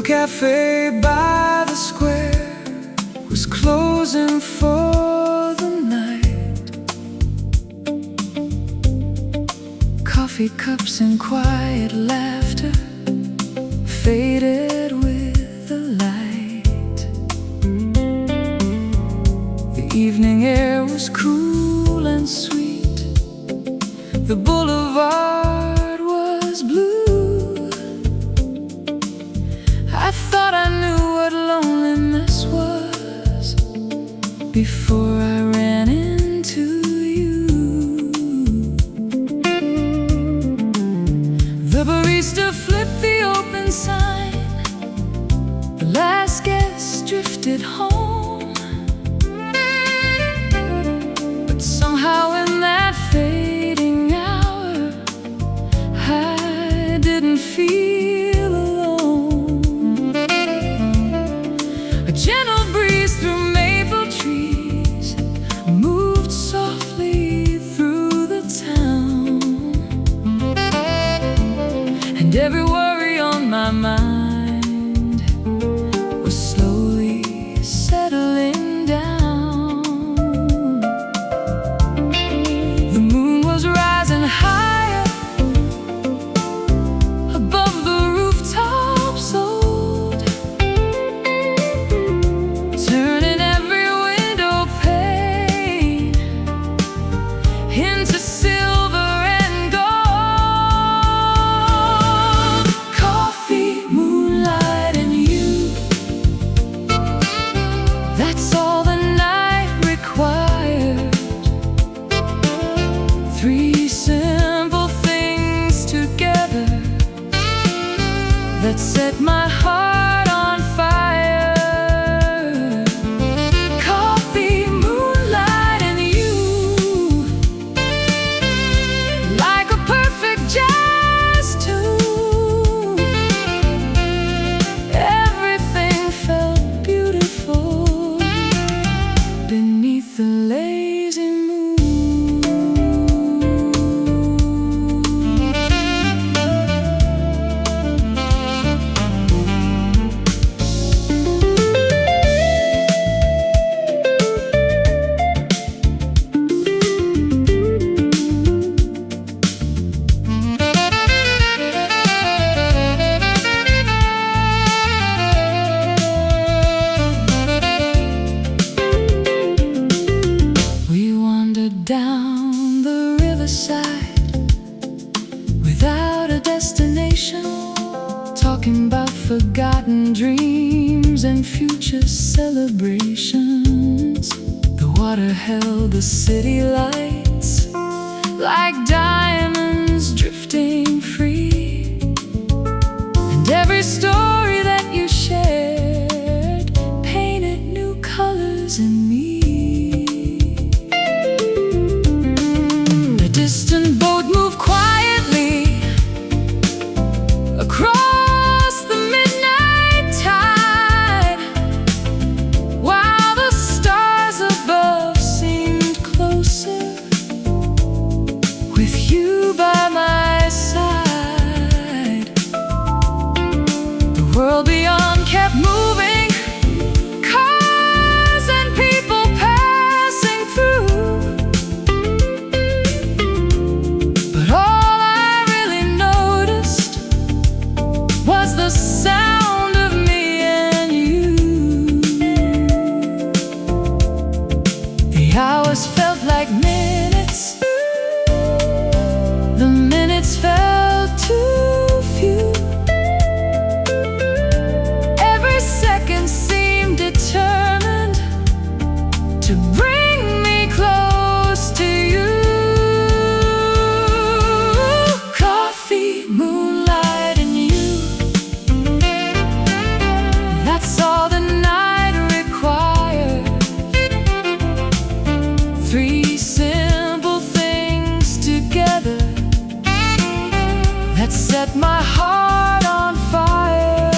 cafe by the square was closing for the night. Coffee cups and quiet laughter faded with the light. The evening air was cool and sweet. The boulevard was blue. I thought I knew what loneliness was before I ran into you. The barista flipped the open sign. The last guest drifted home. But somehow in that fading hour, I didn't feel alone. A gentle breeze through maple trees moved softly through the town, and every worry on my mind was slowly settling down. The moon was rising higher above the rooftops old, turning every window pane into silver and gold. Coffee, moonlight, and you, that's all the night required. Three simple things together that set my heart on fire. Coffee, moonlight, and you, like a perfect jazz tune. Everything felt beautiful beneath the lazy moon. We wandered down the riverside without a destination, talking about forgotten dreams and future celebrations. The water held the city lights like diamonds drifting free, and every story that you shared painted new colors in me. A distant boat moved quietly across the midnight tide, while the stars above seemed closer with you by my side. The world beyond kept moving, cars and people passing through, but all I really noticed was the sound of me and you. The hours felt like minutes, the minutes felt too few. Every second seemed determined to bring me close to you. Coffee, moonlight, and you, that's all the night required. Three simple things together that set my heart on fire.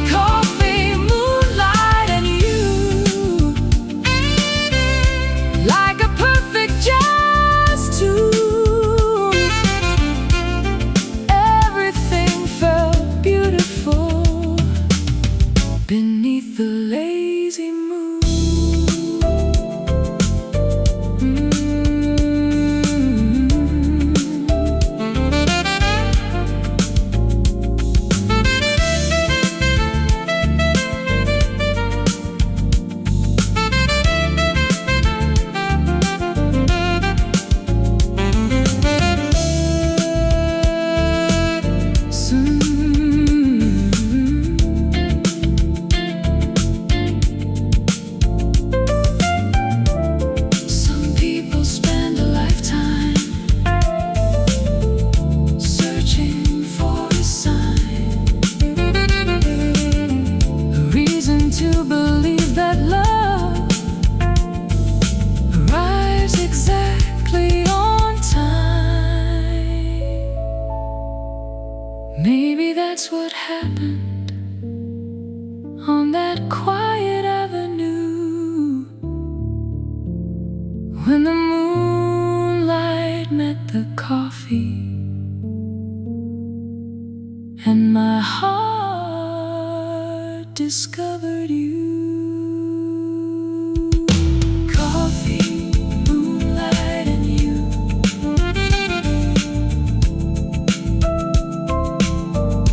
Coffee, moonlight, and you, like a perfect jazz tune. Everything felt beautiful happened on that quiet avenue when the moonlight met the coffee and my heart discovered you. Coffee, moonlight, and you.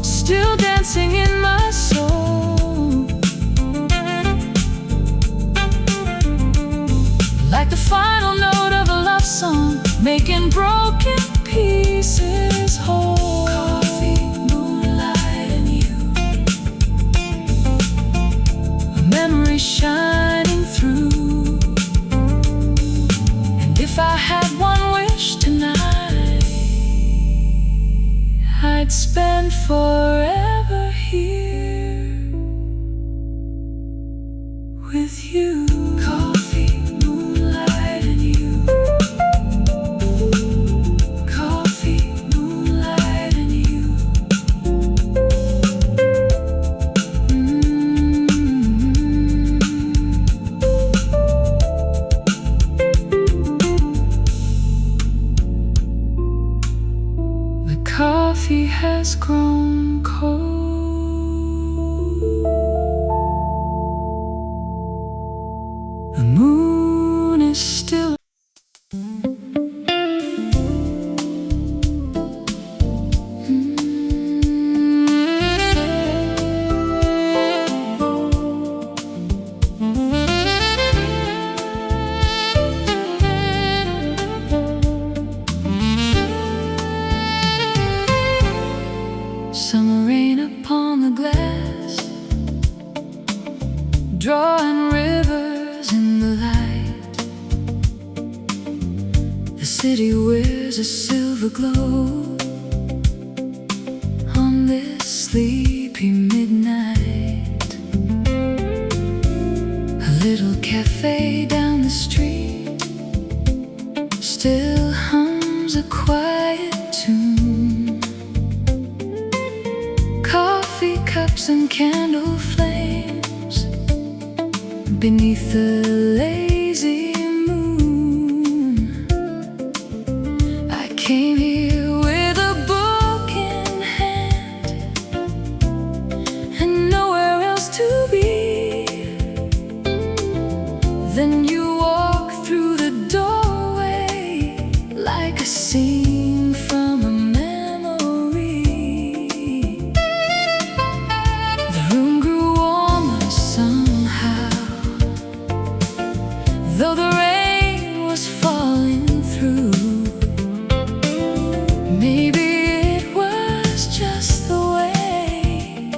Still dancing in my soul, like the final note of a love song, making broken pieces whole. Coffee, moonlight, and you. A memory shining through. And if I had one wish tonight, I'd spend forever here with you. Coffee, moonlight, and you. Coffee, moonlight, and you. The coffee has grown cold. The moon is still. Summer rain upon the glass, drawing rivers in the light. The city wears a silver glow on this sleepy midnight. A little cafe down the street still hums a quiet tune. Coffee cups and candle flames beneath the lazy moon. I came here with a book in hand and nowhere else to be. Then you walk through the doorway like a scene from a memory. The room grew warmer somehow, though the rain was falling through. Maybe it was just the way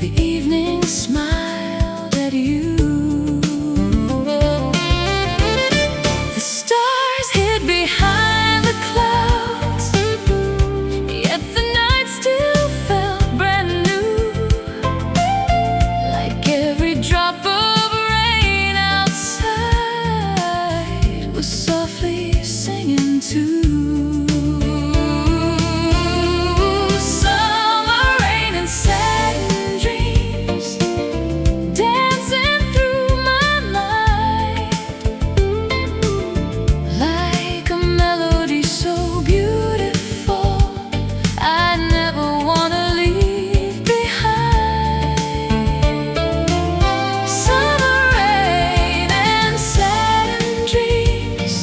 the evening smiled at you. The stars hid behind the clouds, yet the night still felt brand new, like every drop of rain outside was softly singing too. Summer rain and satin dreams dancing through my mind, like a melody so beautiful I never wanna leave behind. Summer rain and satin dreams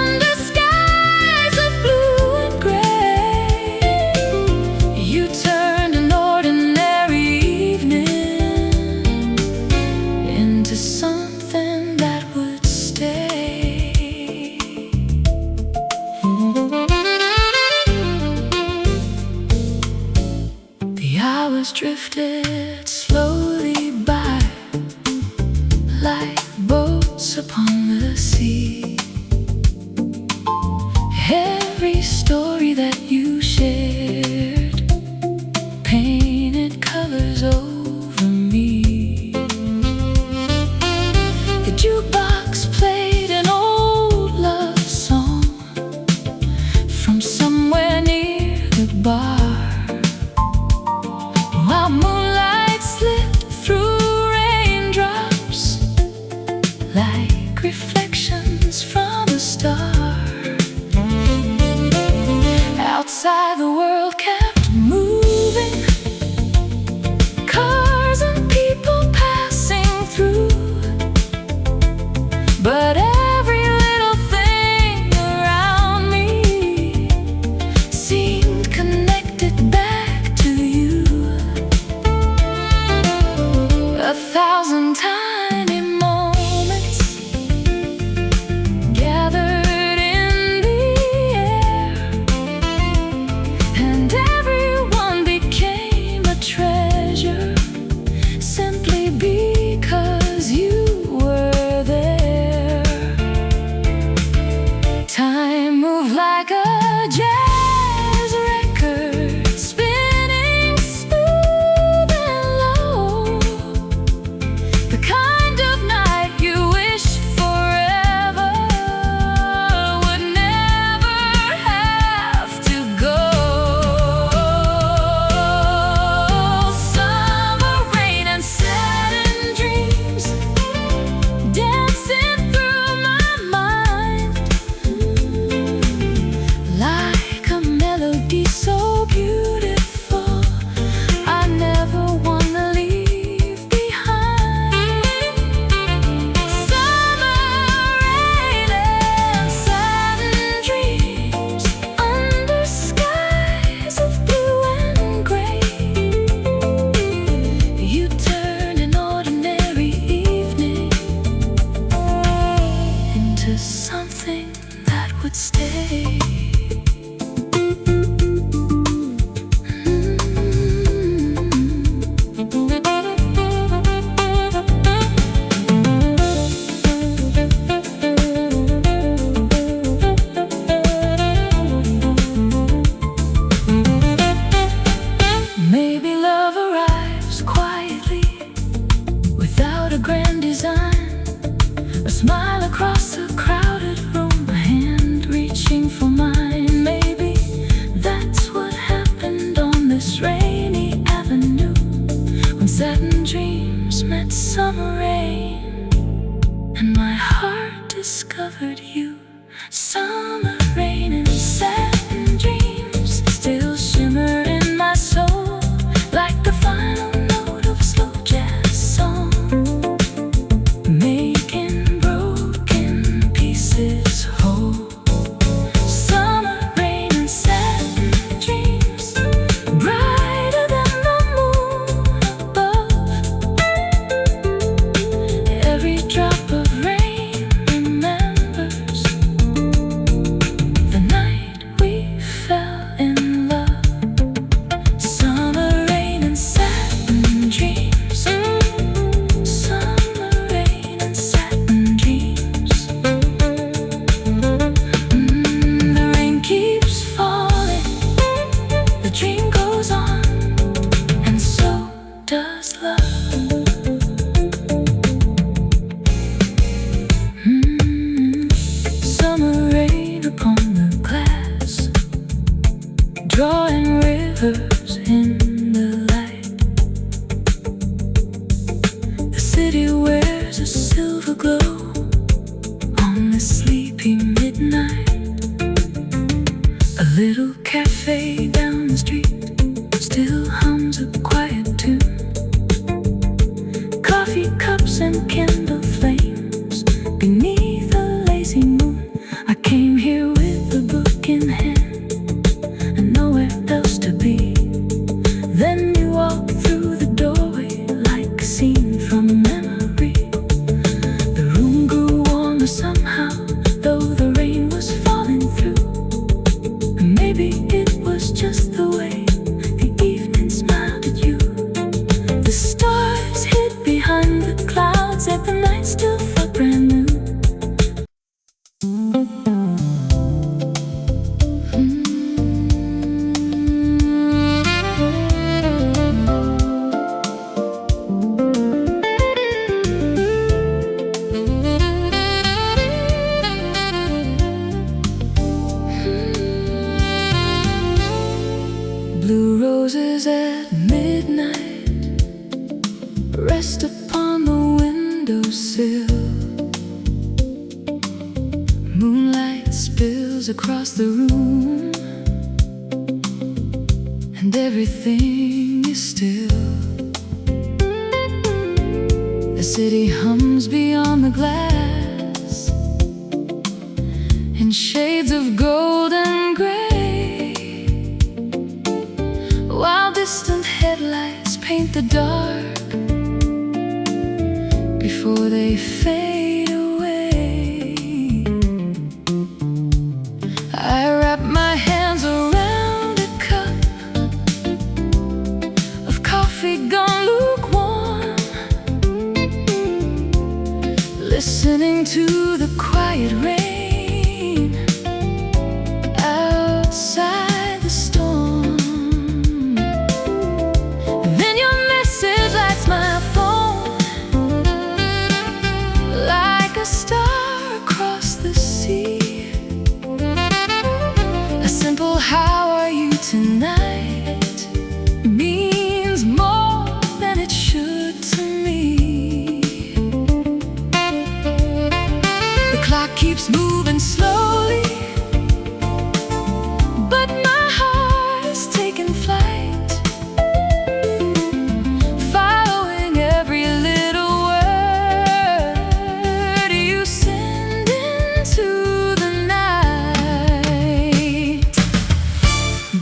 under skies of blue and gray. You turned an ordinary evening into something that would stay. The hours drifted slowly by, like boats upon the sea. Every story that you shared painted colors over me. The jukebox played an old love song from somewhere near the bar. into something that would stay. Maybe love arrives quietly, without a grand design. A smile across a crowded room, a hand reaching for mine. Maybe that's what happened on this rainy avenue, when satin dreams met summer rain, and my heart discovered you. Summer rain and satin dreams still shimmer in my soul, like the final note of a slow jazz song, making broken pieces whole. Summer rain and satin dreams, brighter than the moon above. Every drop of rain remembers the night we fell in love. Summer rain and satin dreams. Summer rain and satin dreams. The rain keeps falling, the dream goes on, and so does love. Summer rain upon the glass, drawing rivers in the light. The city wears a silver glow on this sleepy midnight. A little cafe down the street still hums a quiet tune. Coffee cups and candle flames beneath a lazy moon. I came here with a book in hand and nowhere else to be. Then you walked through the doorway like a scene from memory. The room grew warmer somehow, though the rain was falling through. Maybe it was just the way the evening smiled at you. The stars hid behind the clouds, and the night still felt brand new. Blue roses at midnight rest upon the windowsill. Moonlight spills across the room, and everything is still. The city hums beyond the glass in shades of gold and gray, while distant headlights paint the dark before they fade away. I wrap my hands around a cup of coffee gone lukewarm, listening to the quiet rain outside the storm. Then your message lights my phone like a star across the sea. A simple "How are you tonight?" means more than it should to me. The clock keeps moving slowly, but my heart is taking flight, following every little word you send into the night.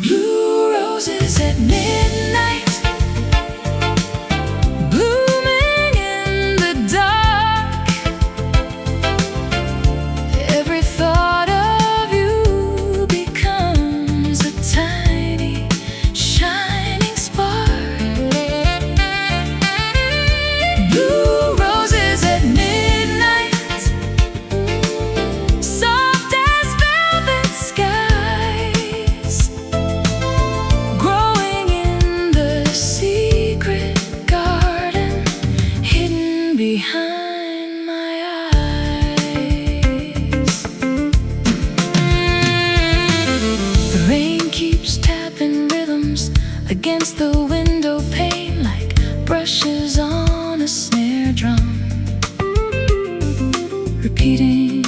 Blue roses at midnight, blooming in the dark. against the window pane like brushes on a snare drum, repeating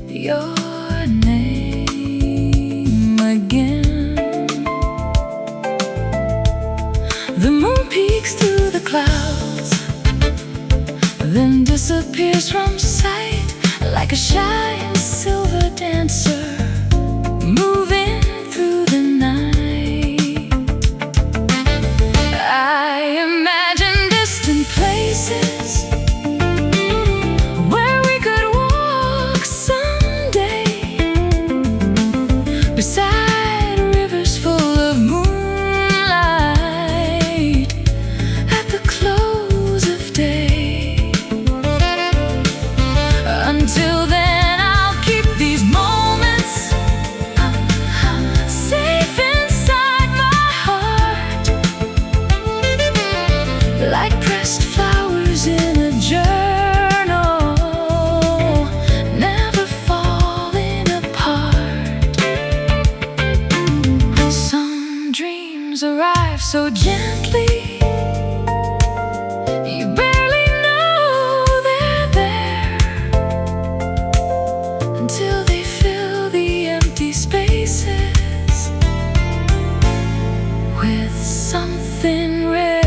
your name again. The moon peeks through the clouds, then disappears from sight like a shy and silver dancer moving through the night. I imagine distant places where we could walk someday, beside rivers full of moonlight at the close of day. Until then, I'll keep these moments safe inside my heart, like pressed flowers in a journal, never falling apart. Some dreams arrive so gently, you barely know they're there, until they fill the empty spaces with something rare.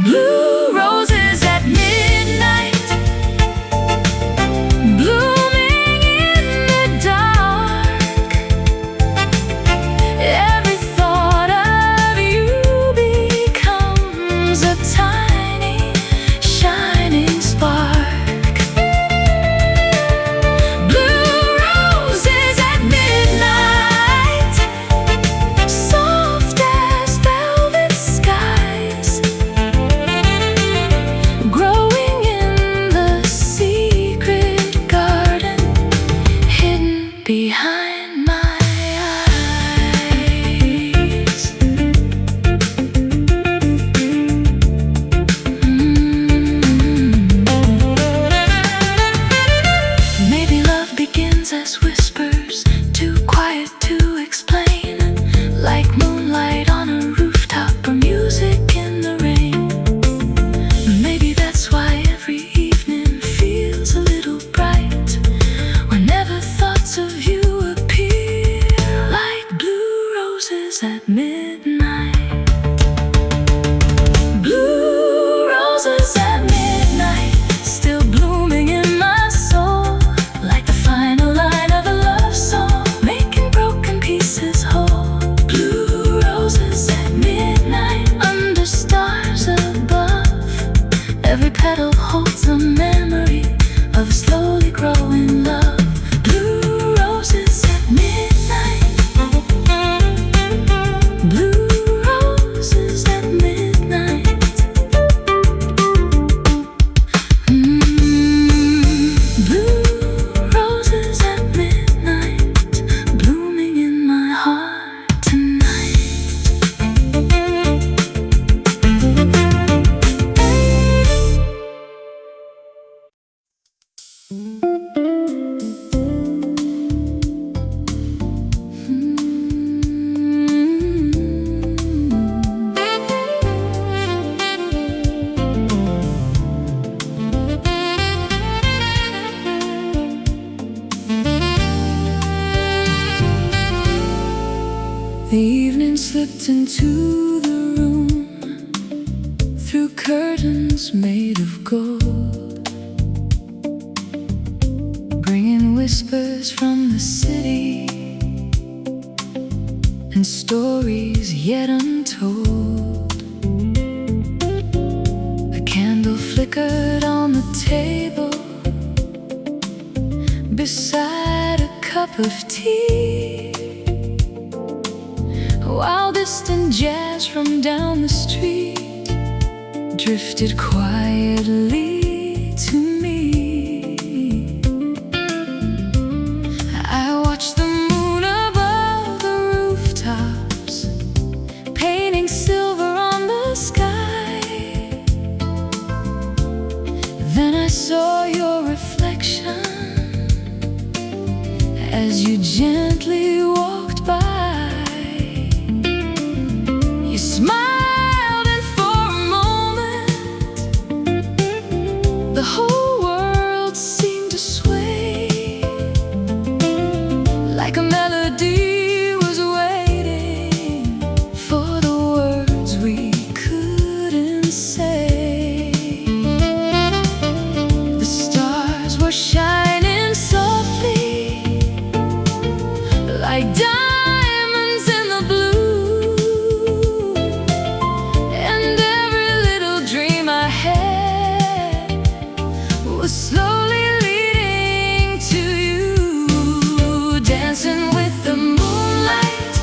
Blue roses at midnight, blooming in the dark. Every thought of you becomes a tiny, shining spark. Blue roses at midnight, soft as velvet skies, growing in the secret garden hidden behind my eyes. Maybe love begins as whispers, too quiet to explain, like moonlight on a rooftop or music in the rain. Maybe that's why every evening feels a little bright, whenever thoughts of you appear, like blue roses at midnight. Blue roses at midnight, still blooming in my soul, like the final line of a love song, making broken pieces whole. Blue roses at midnight, under stars above, every petal holds a memory of a slowly growing love. Blue roses at midnight, blue roses at midnight. Blue roses at midnight, blooming in my heart tonight. The evening slipped into the room through curtains made of gold, bringing whispers from the city and stories yet untold. A candle flickered on the table beside a cup of tea, while distant jazz from down the street drifted quietly to me. I watched the moon above the rooftops, painting silver on the sky. Then I saw your reflection as you gently walked by. shining softly like diamonds in the blue. And every little dream I had was slowly leading to you. Dancing with the moonlight,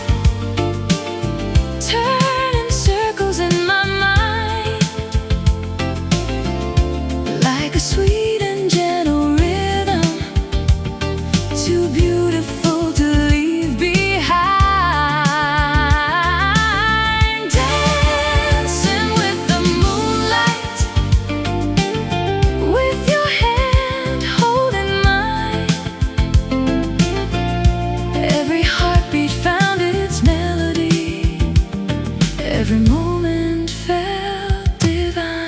turning circles in my mind like a sweet and gentle rhythm, too beautiful to leave behind. Dancing with the moonlight, with your hand holding mine. Every heartbeat found its melody, every moment felt divine.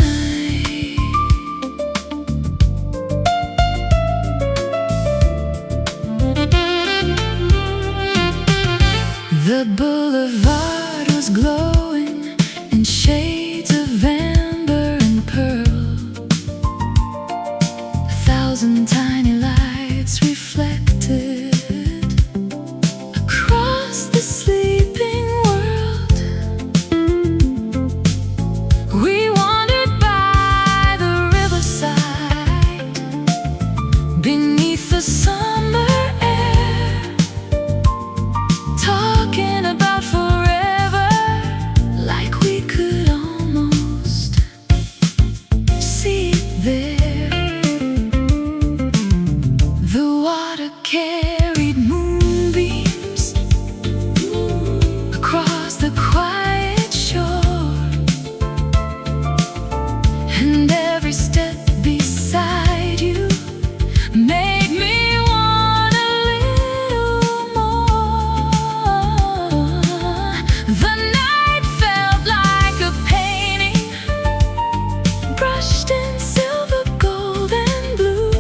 The boulevard was glowing in shades of amber and pearl. 1,000 tiny lights reflected across the sleeping world. We wandered by the riverside beneath the summer air, talking about forever, like we could almost see it there. The water carried moonbeams across the quiet shore, and every step beside you made me want a little more. The night felt like a painting brushed in silver, gold, and blue,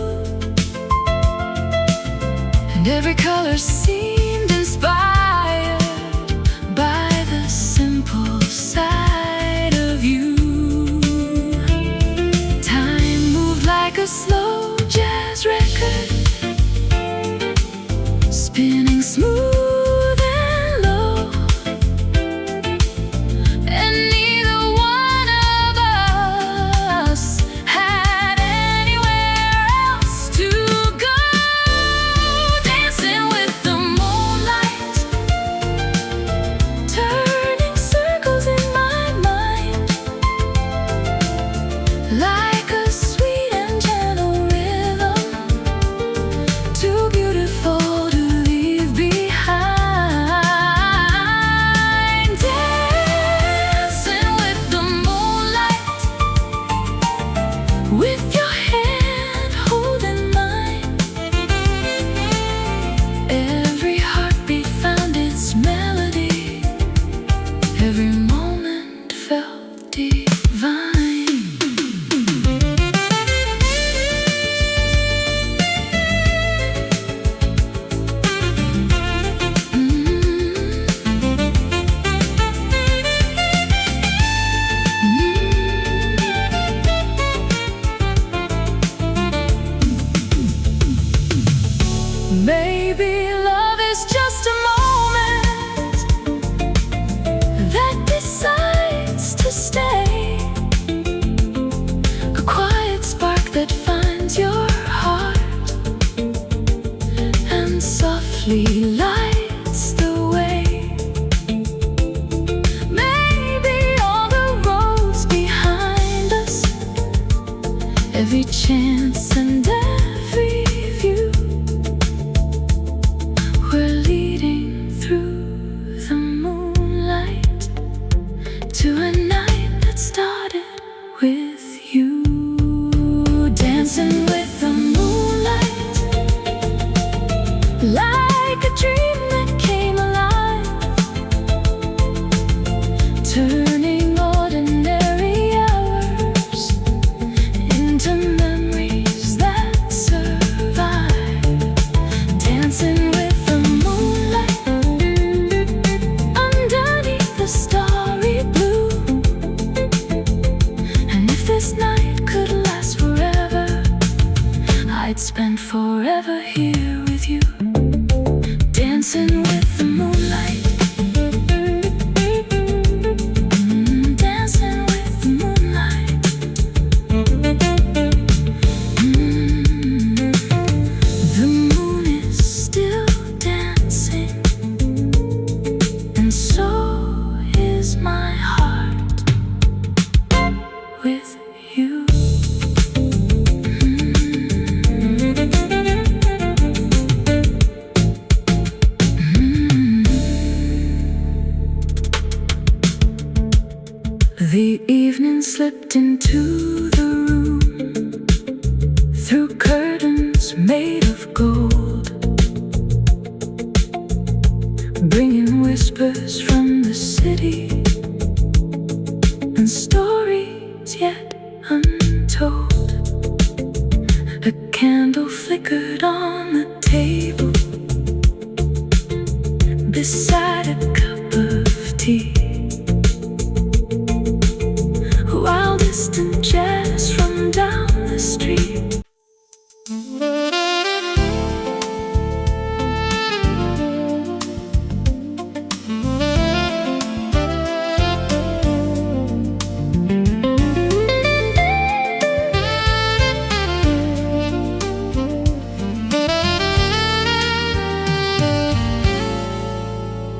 and every color seemed inspired by the simple sight of you. Time moved like a slow jazz record, spinning smooth and low, and neither one of us had anywhere else to go. Dancing with the moonlight, turning circles in my mind like a sweet and gentle rhythm, too beautiful to leave behind. Dancing with the moonlight, with your hand holding mine. Every heartbeat found its melody, every moment felt divine. Maybe love is just a moment that decides to stay, a quiet spark that finds your heart and softly lights the way. Maybe all the roads behind us, every chance and every view, we're leading through the moonlight to a night that started with you. Dancing with the moonlight, like a dream that came alive, turning ordinary hours into memories that survive. Dancing with the moonlight, underneath the starry blue. And if this night could last forever, I'd spend forever here with you, dancing with the moonlight. Dancing with the moonlight. The moon is still dancing, and so is my heart with you. The evening slipped into the room through curtains made of gold, bringing whispers from the city and stories yet untold. A candle flickered on the table beside a cup of tea, while distant jazz from down the street.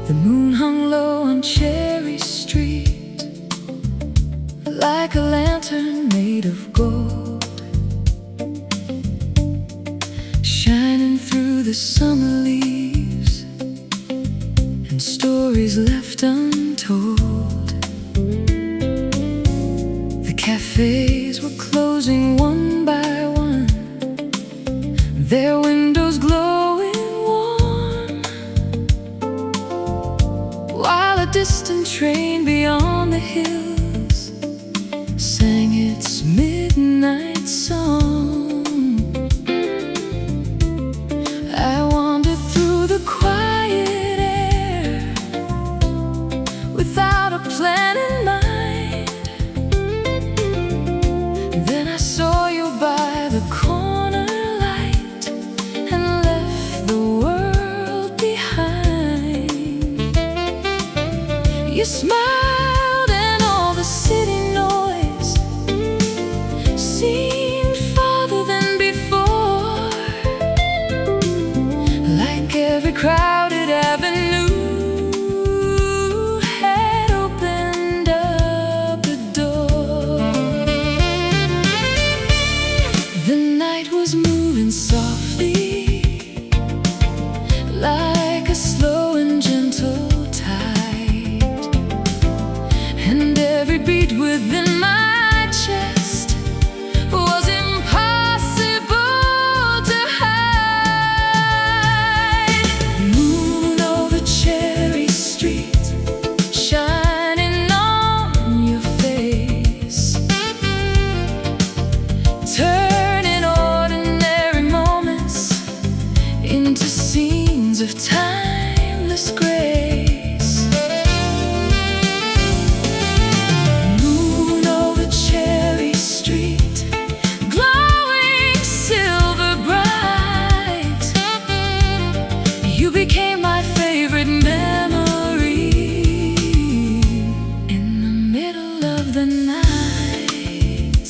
The moon hung low on Cherry Street, like a lantern made of gold, shining through the summer leaves and stories left untold. The cafes were closing one by one, their windows glowing warm, while a distant train beyond the hills sang its midnight song. I wandered through the quiet air without a plan in mind. Then I saw you by the corner light and left the world behind. You smiled and all the city noise seemed farther than before, like every crowded avenue had opened up a door. The night was moving softly, like a slow and gentle tide, and every beat within my chest was impossible to hide. Moon over Cherry Street, shining on your face, turning ordinary moments into scenes of timeless grace. Moon over Cherry Street, glowing silver bright, you became my favorite memory in the middle of the night.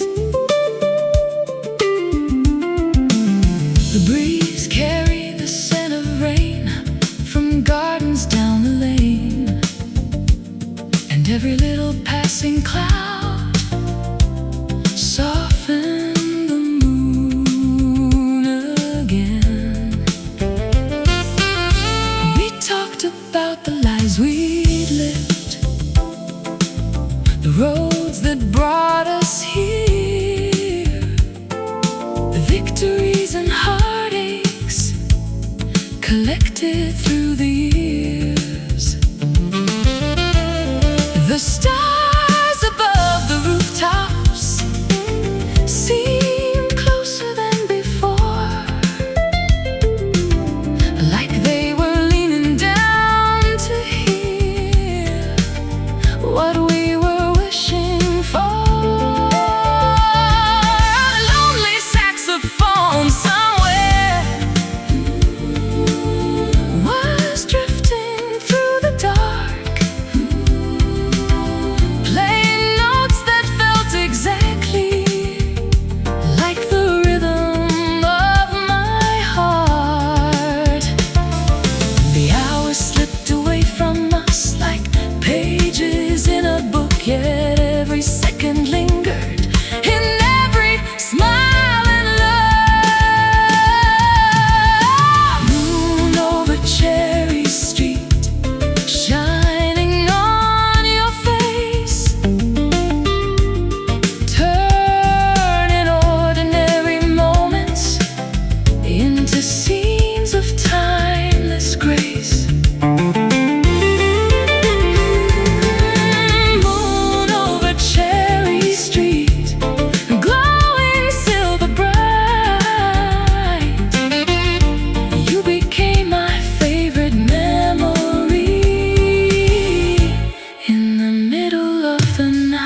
The breeze carried the scent of rain from gardens down the lane, and every little passing cloud softened the moon again. We talked about the lives we'd lived, the roads that brought us here, the victories and heartaches collected through the years. The stars above the rooftops seemed closer than before, like they were leaning down to hear what we were wishing for. A lonely saxophone somewhere scenes of timeless grace. Moon over Cherry Street, glowing silver bright. You became my favorite memory in the middle of the night.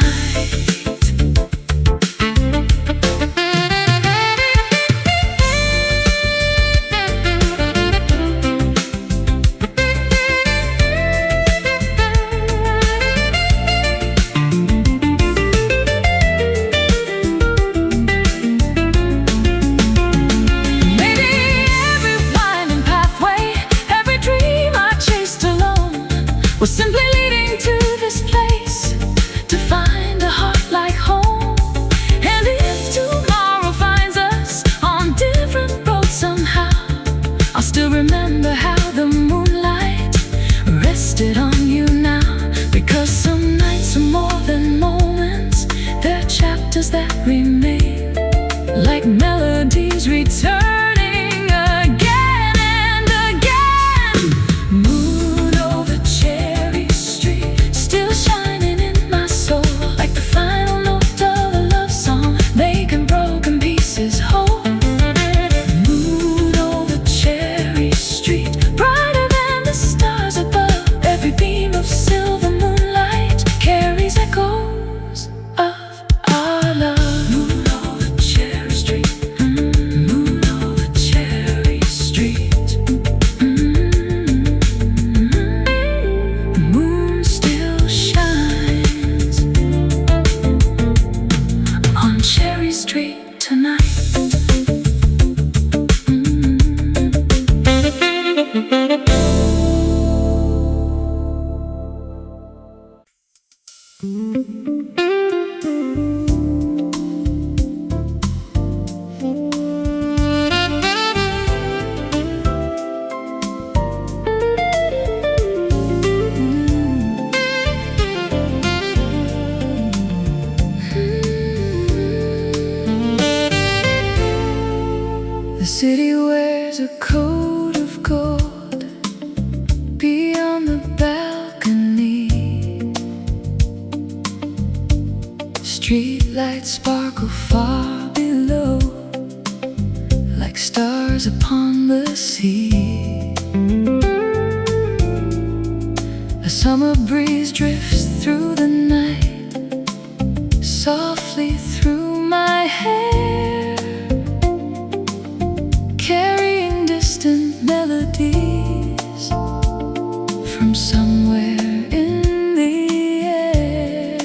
Was simply leading to this place to find a heart like home. And if tomorrow finds us on different roads somehow, I'll still remember how the moonlight rested on you now. Because some nights are more than moments, they're chapters that remain, like melodies returning again and again. Moon over Cherry Street, still shining in my soul, like the final note of a love song, making broken pieces whole. Moon over Cherry Street, brighter than the stars above. Every beam of silver moonlight carries echoes of our love. Moon over Cherry Street, moon over Cherry Street. The moon still shines on Cherry Street tonight. The city wears a coat of gold beyond the balcony. Street lights sparkle far below, like stars upon the sea. A summer breeze drifts through the night, softly through my hair, carrying distant melodies from somewhere in the air.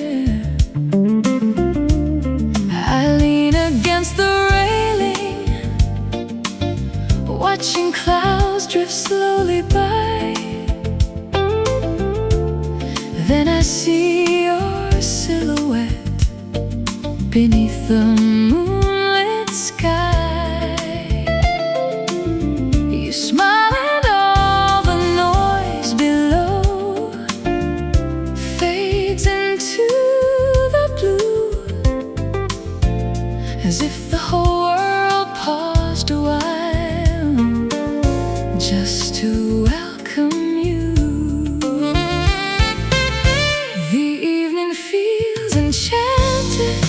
I lean against the railing, watching clouds drift slowly by. Then I see your silhouette beneath the moonlit sky. You smile and all the noise below fades into the blue, as if the whole world paused a while just to welcome you. The evening feels enchanted,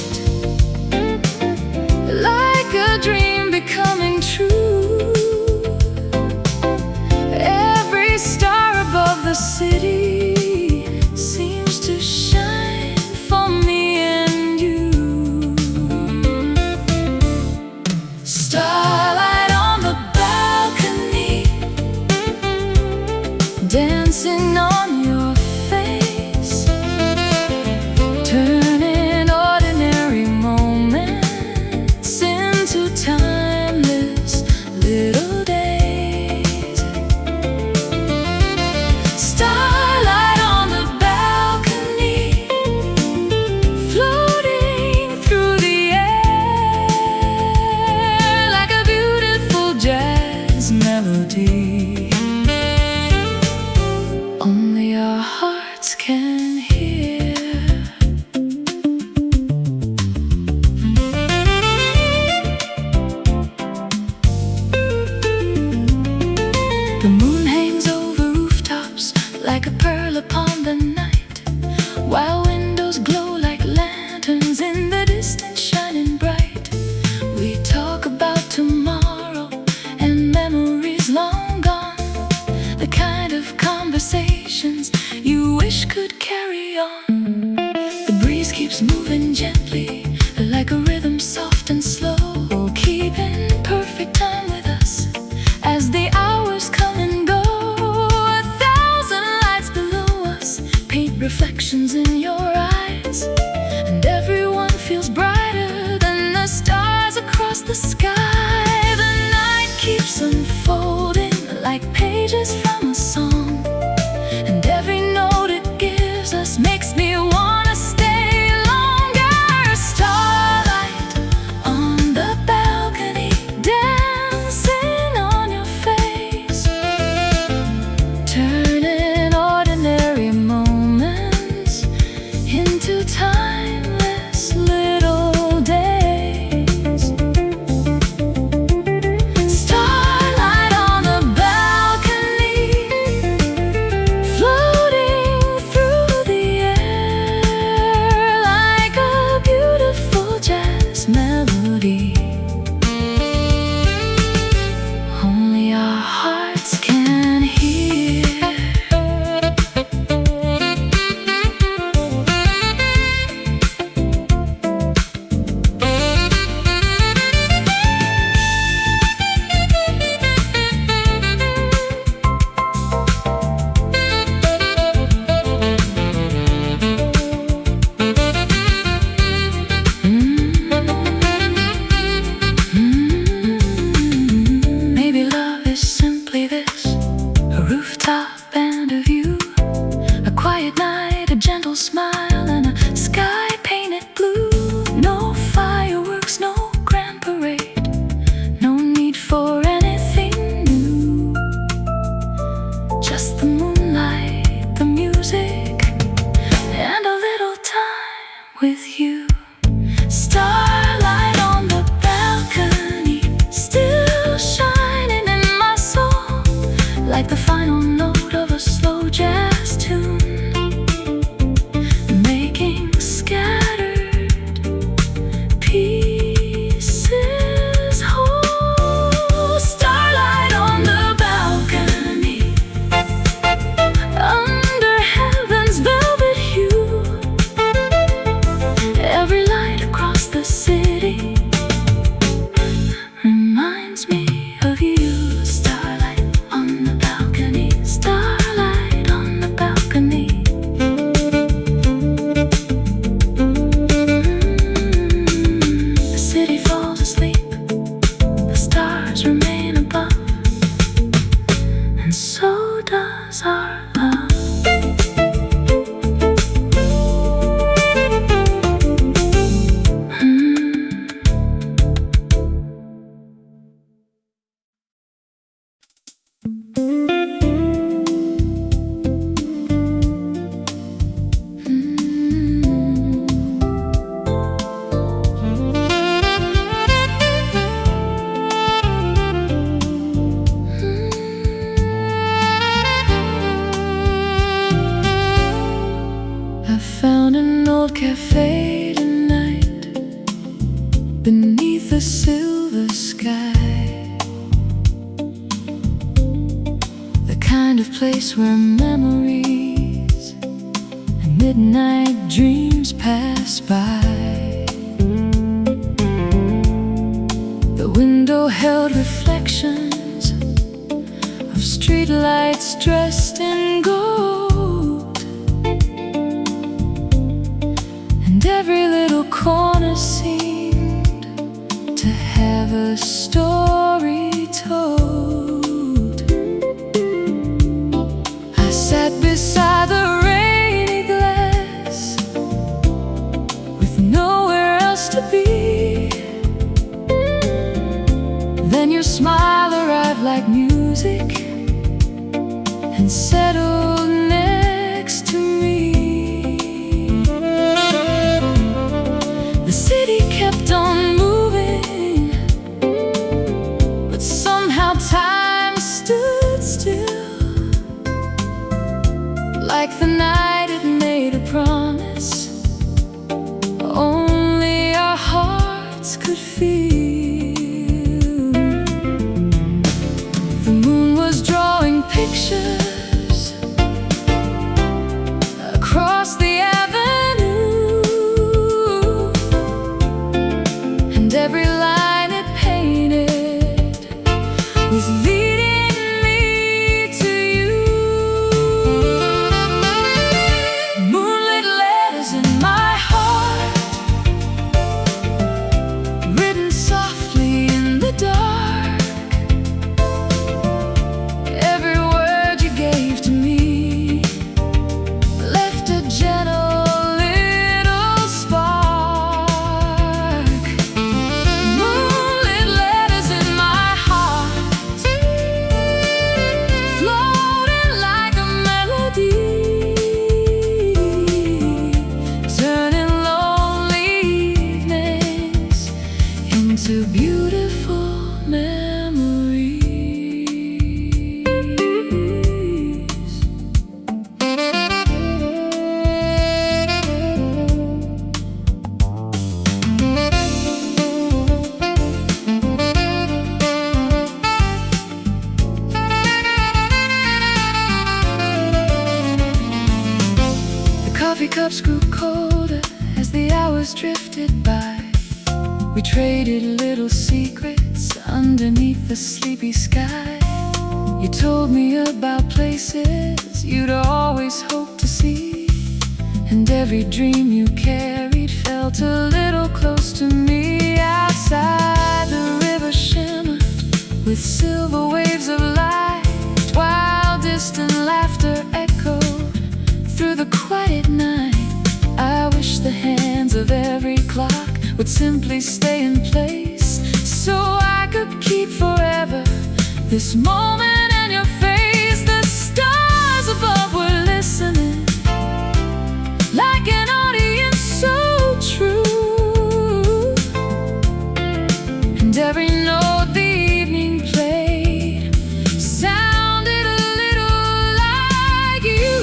like a dream becoming true. Every star above the city seems to shine for me and you. Starlight on the balcony, conversations you wish could carry on. The breeze keeps moving gently, like a rhythm soft and slow, keeping perfect time with us as the hours come and go. 1,000 lights below us paint reflections in your eyes, and everyone feels brighter than the stars across the sky. The night keeps unfolding like pages from a song, and every note it gives us makes me wanna stay longer. Starlight on the balcony, dancing on your face, turning ordinary moments into timeless little days. Starlight on the balcony, floating through the air like a beautiful jazz melody. Only our hearts can hear. Maybe love is simply this: a rooftop and a view, a quiet night, a gentle smile, and a sky painted blue. No fireworks, no grand parade, no need for anything new. Just the moonlight, the music, and a little time with you. Starlight on the balcony, still shining in my soul, like the final note of a slow jazz tune, making scattered pieces whole. Starlight on the balcony, under heaven's velvet hue, every light across the city reminds me of you. Starlight on the balcony, starlight on the balcony. The city falls asleep, the stars remain above, and so does our love. I found an old cafe tonight beneath the silver sky, the kind of place where memories and midnight dreams pass by. The window held reflections of streetlights dressed in gold, and every little corner seemed to have a story told. I sat beside the rainy glass with nowhere else to be. Then your smile arrived like music and settled next to me. The city kept on moving, but somehow time stood still, like the night it made a promise only our hearts could feel. The moon was drawing pictures cups grew colder as the hours drifted by. We traded little secrets underneath the sleepy sky. You told me about places you'd always hoped to see, and every dream you carried felt a little close to me. Outside the river shimmered with silver waves of light, while distant laughter echoed through the quiet night. I wish the hands of every clock would simply stay in place, so I could keep forever this moment and your face. The stars above were listening, like an audience so true, and every note the evening played sounded a little like you.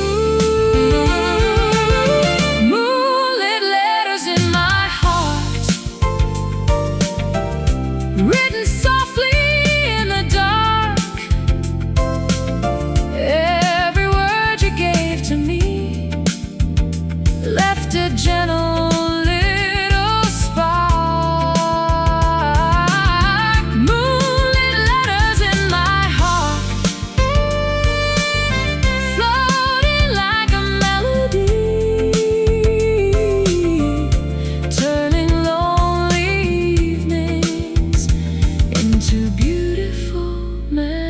Moonlit letters in my heart, written softly in the dark. Every word you gave to me left a gentle little spark. Moonlit letters in my heart, floating like a melody, turning lonely evenings into beautiful memories.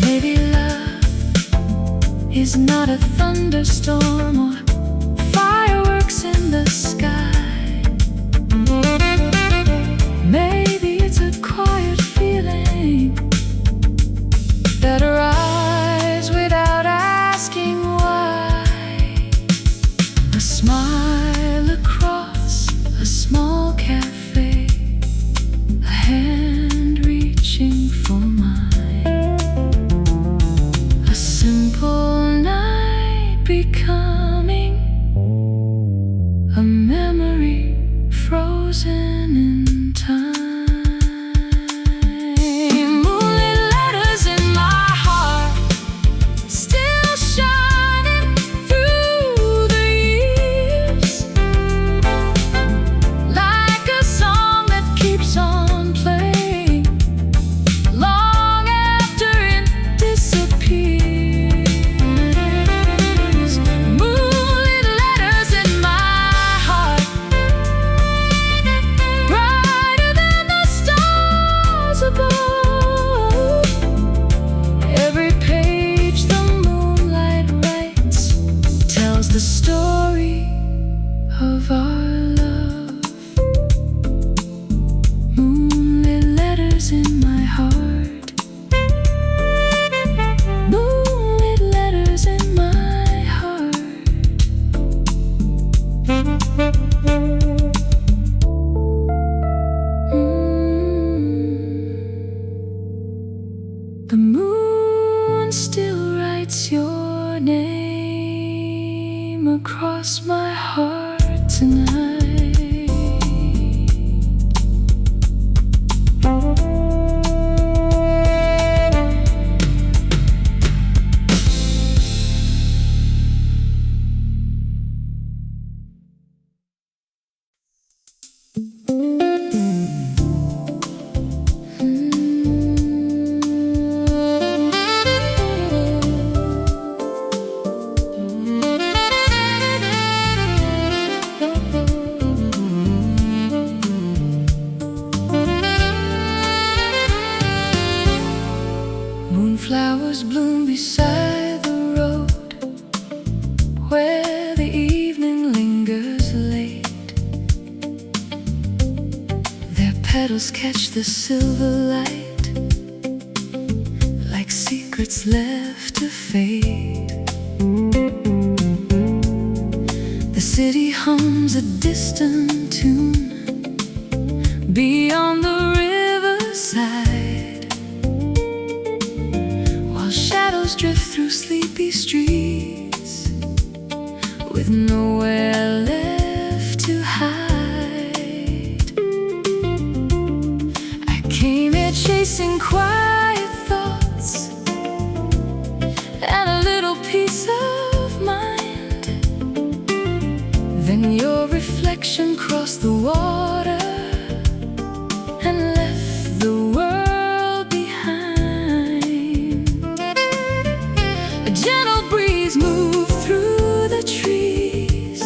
Maybe love is not a thunderstorm or fireworks in the sky. Maybe it's a quiet feeling that arrives without asking why. A smile across a small cafe, a hand reaching for mine, a simple night becoming a memory frozen in time. Moonlit letters in my heart, still shining through the years, like a song that keeps on playing long after it disappears. Moonlit letters in my heart, brighter than the stars above. Every page the moonlight writes tells the story of our love. Moonlit letters in my heart, moonlit letters in my heart. The moon still writes your name across my heart tonight. Moonflowers bloom beside the road, where the evening lingers late. Their petals catch the silver light, like secrets left to fade. The city hums a distant tune beyond the riverside. chasing quiet thoughts and a little peace of mind. Then your reflection crossed the water and left the world behind. A gentle breeze moved through the trees,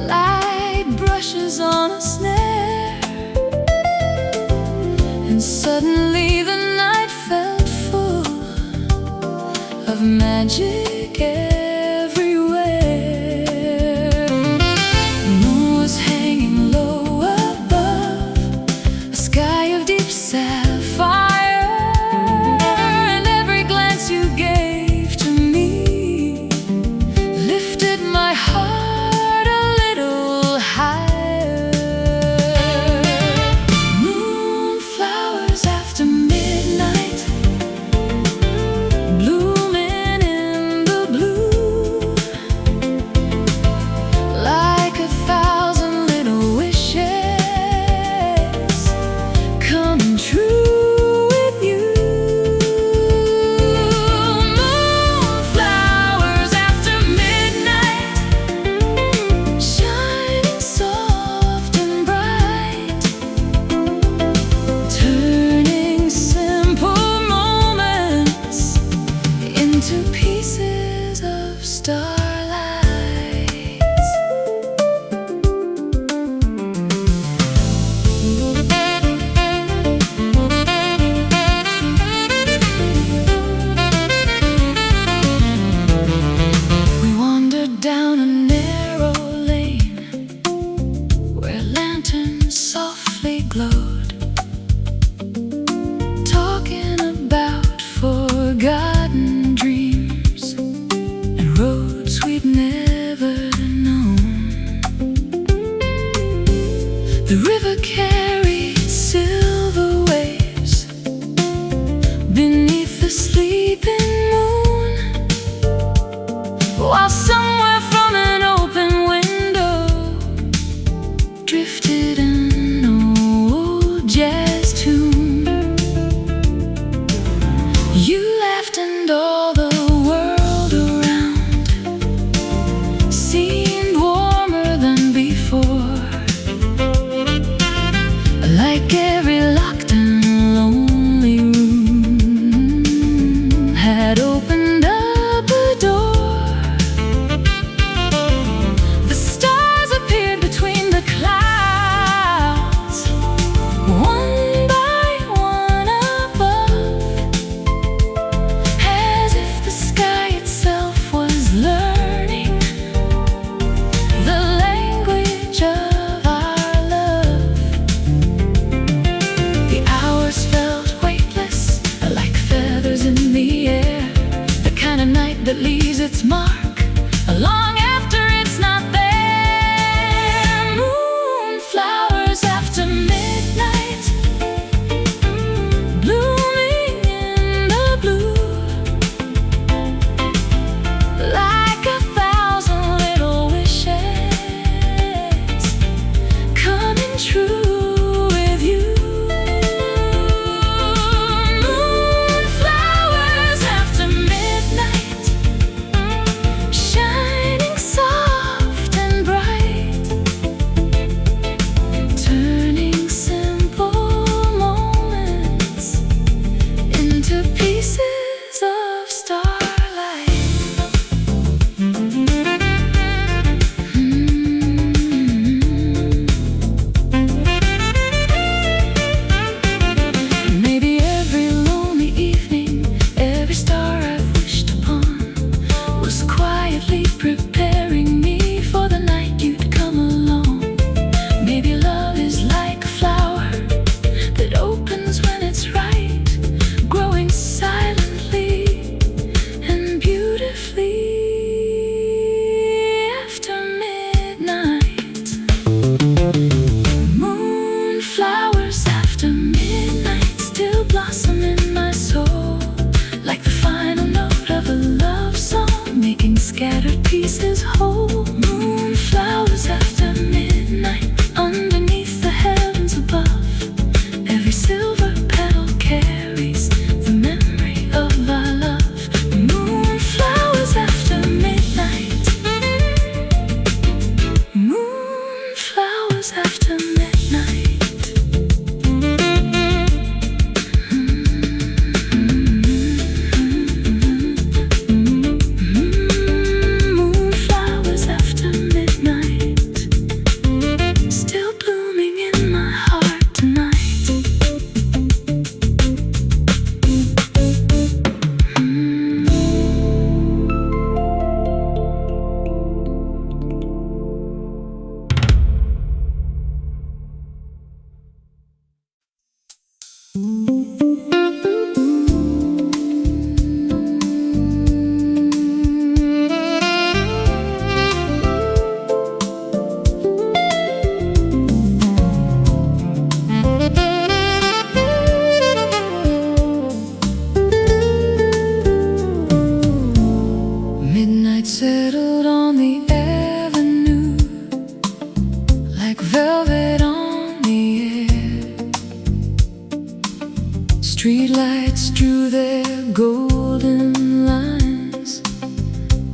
light brushes on a snare, and suddenly the night felt full of magic everywhere. The moon was hanging low above a sky of deep sapphire, and every glance you gave to me lifted my heart a little higher. Moonflowers after midnight, blooming in the blue, like 1,000 little wishes coming true with you. Moonflowers after midnight, shining soft and bright, turning simple moments into pieces of starlight. We wandered down a narrow lane where lanterns softly glowed, talking about forgotten dreams and roads we'd never known. The river carried silver waves beneath the sleeping moon, while somewhere from an open window drifted an old jazz tune. You laughed and all the world around seemed warmer than before, like every locked and lonely room had opened up a door. hours after midnight. Moonflowers after midnight, still blooming in my heart tonight. Midnight settled on the avenue like velvet on the air. Streetlights drew their golden lines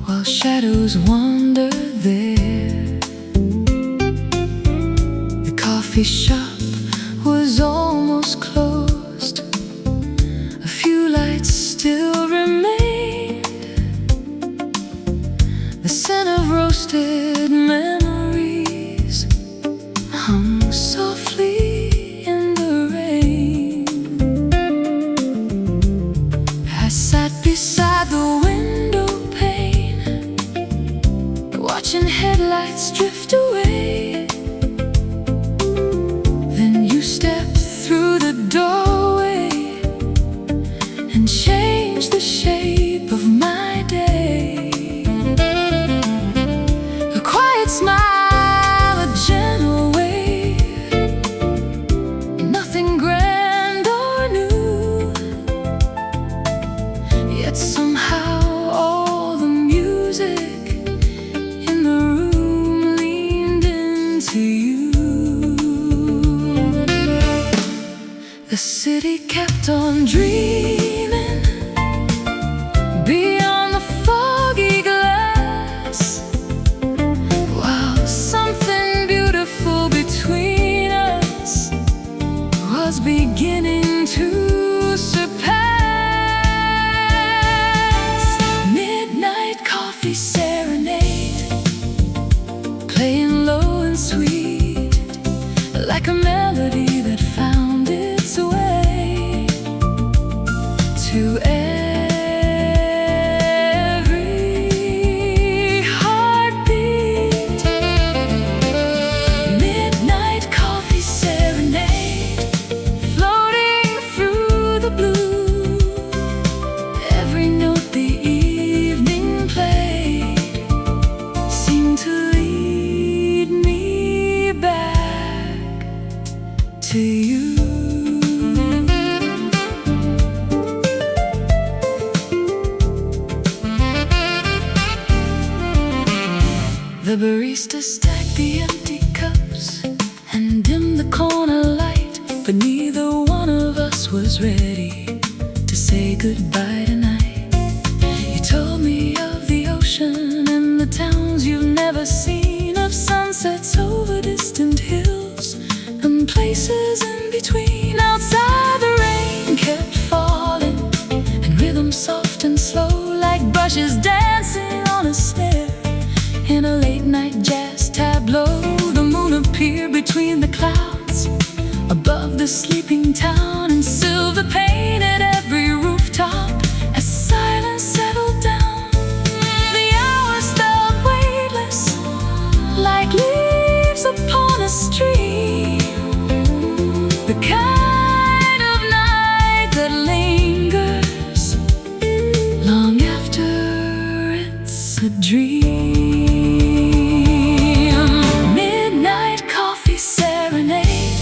while shadows wandered there. The coffee shop was almost closed. A few lights still remained. The scent of roasted memories hung softly in the rain. I sat beside the window pane, watching headlights drift away. Then you stepped through the doorway and changed the shape of my day. A quiet smile, a gentle wave, nothing grand or new. Yet somehow all the music in the room leaned into you. The city kept on dreaming beyond the foggy glass, while something beautiful between us was beginning to surpass. Midnight coffee serenade, playing low and sweet, like a melody that found its way to every heartbeat. Midnight coffee serenade, floating through the blue. Every note the evening played seemed to lead me back to you. The barista stacked the empty cups and dimmed the corner light, but neither one of us was ready to say goodbye tonight. You told me of the ocean and the towns you've never seen, of sunsets over distant hills and places in between. Outside the rain kept falling, and rhythm soft and slow, like brushes dancing on a snare in a late-night jazz tableau. The moon appeared between the clouds above the sleeping town, and silver painted every rooftop as silence settled down. The hours felt weightless, like leaves upon a stream, the kind of night that lingers long after it's a dream. Midnight coffee serenade,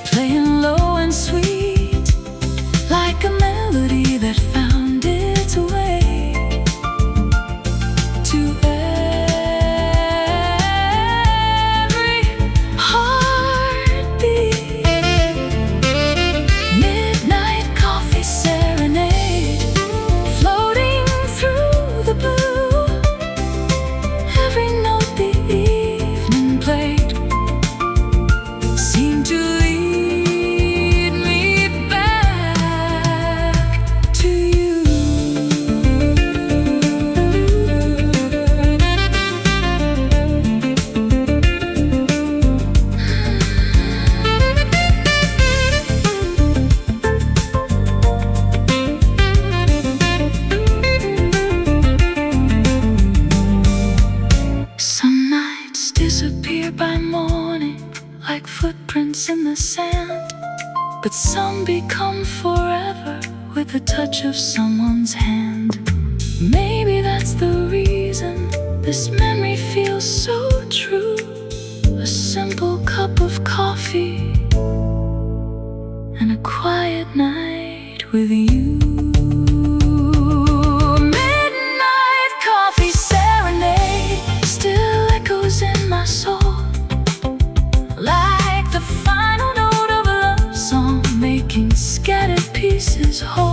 playing low by morning, like footprints in the sand. But some become forever with the touch of someone's hand. Maybe that's the reason this memory feels so true. A simple cup of coffee and a quiet night with you. Midnight coffee serenade still echoes in my soul, like the final note of a love song, making scattered pieces whole.